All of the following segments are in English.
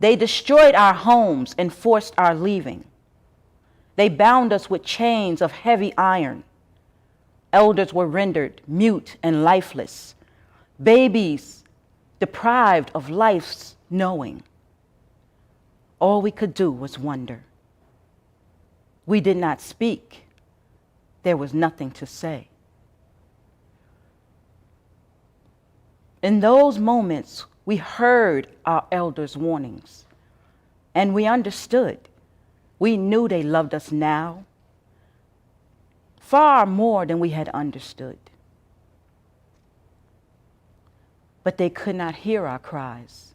They destroyed our homes and forced our leaving. They bound us with chains of heavy iron. Elders were rendered mute and lifeless. Babies deprived of life's knowing. All we could do was wonder. We did not speak. There was nothing to say. In those moments, we heard our elders' warnings, and we understood. We knew they loved us now, far more than we had understood. But they could not hear our cries,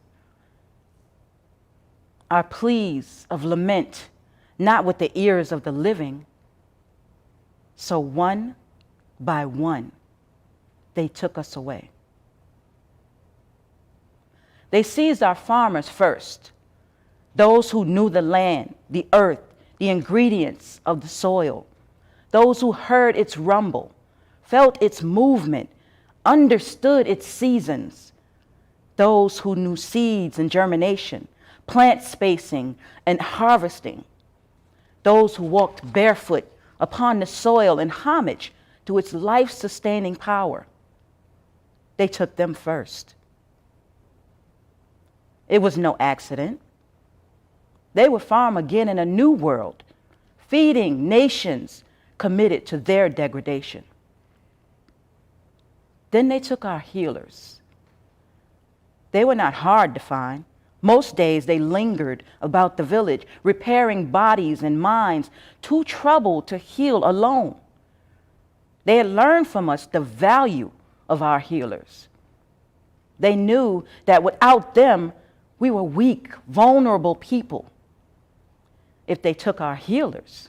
our pleas of lament, not with the ears of the living. So one by one, they took us away. They seized our farmers first, those who knew the land, the earth, the ingredients of the soil, those who heard its rumble, felt its movement, understood its seasons, those who knew seeds and germination, plant spacing and harvesting, those who walked barefoot upon the soil in homage to its life-sustaining power. They took them first. It was no accident. They would farm again in a new world, feeding nations committed to their degradation. Then they took our healers. They were not hard to find. Most days they lingered about the village, repairing bodies and minds too troubled to heal alone. They had learned from us the value of our healers. They knew that without them, we were weak, vulnerable people. If they took our healers,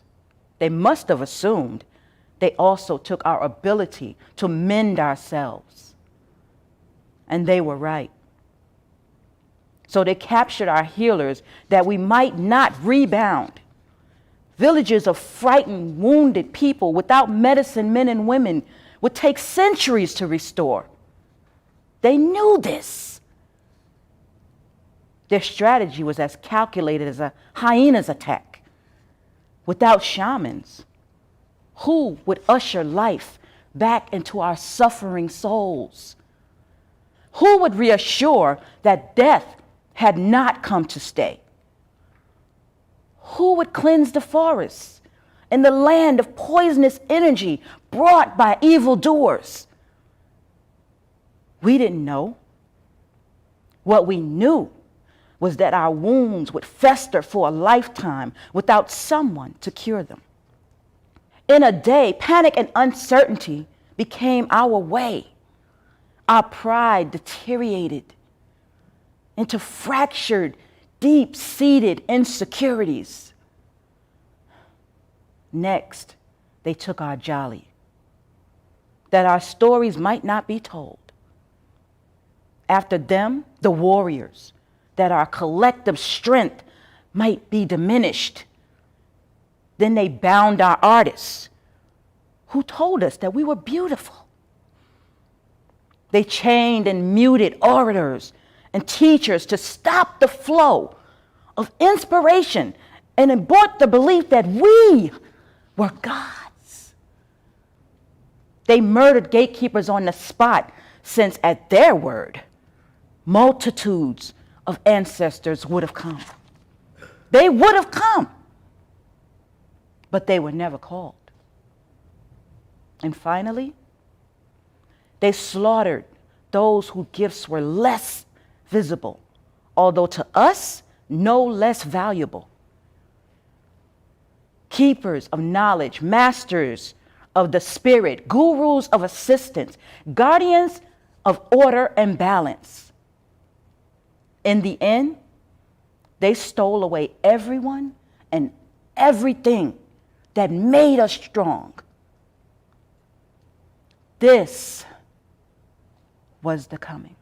they must have assumed they also took our ability to mend ourselves. And they were right. So they captured our healers that we might not rebound. Villages of frightened, wounded people without medicine men and women would take centuries to restore. They knew this. Their strategy was as calculated as a hyena's attack. Without shamans, who would usher life back into our suffering souls? Who would reassure that death had not come to stay? Who would cleanse the forests in the land of poisonous energy brought by evildoers? We didn't know. What we knew was that our wounds would fester for a lifetime without someone to cure them. In a day, panic and uncertainty became our way. Our pride deteriorated into fractured, deep-seated insecurities. Next, they took our jolly, that our stories might not be told. After them, the warriors, that our collective strength might be diminished. Then they bound our artists, who told us that we were beautiful. They chained and muted orators and teachers to stop the flow of inspiration and import the belief that we were gods. They murdered gatekeepers on the spot, since at their word, multitudes of ancestors would have come. They would have come, but they were never called. And finally, they slaughtered those whose gifts were less visible, although to us, no less valuable. Keepers of knowledge, masters of the spirit, gurus of assistance, guardians of order and balance. In the end, they stole away everyone and everything that made us strong. This was the coming.